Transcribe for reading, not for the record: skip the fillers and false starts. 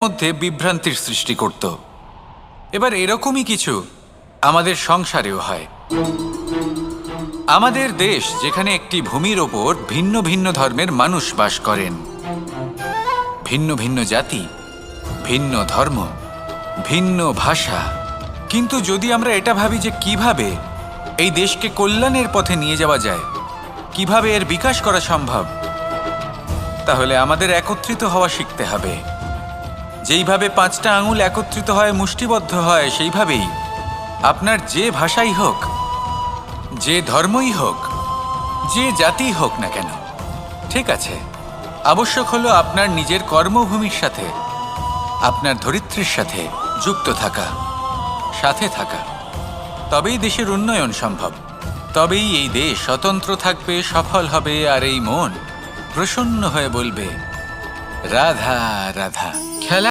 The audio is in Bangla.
মধ্যে বিভ্রান্তির সৃষ্টি করত। এবার এরকমই কিছু আমাদের সংসারেও হয়। আমাদের দেশ, যেখানে একটি ভূমির ওপর ভিন্ন ভিন্ন ধর্মের মানুষ বাস করেন, ভিন্ন ভিন্ন জাতি, ভিন্ন ধর্ম, ভিন্ন ভাষা। কিন্তু যদি আমরা এটা ভাবি যে কিভাবে এই দেশকে কল্যাণের পথে নিয়ে যাওয়া যায়, কিভাবে এর বিকাশ করা সম্ভব, তাহলে আমাদের একত্রিত হওয়া শিখতে হবে। যেইভাবে 5টা আঙুল একত্রিত হয়, মুষ্টিবদ্ধ হয়, সেইভাবেই আপনার যে ভাষাই হোক, যে ধর্মই হোক, যে জাতি হোক না কেন, ঠিক আছে, আবশ্যক হলো আপনার নিজের কর্মভূমির সাথে, আপনার ধরিত্রীর সাথে যুক্ত থাকা, সাথে থাকা। তবেই দেশের উন্নয়ন সম্ভব। তবেই এই দেশ স্বতন্ত্র থাকবে, সফল হবে, আর এই মন প্রসন্ন হয়ে বলবে রাধা রাধা। খেলা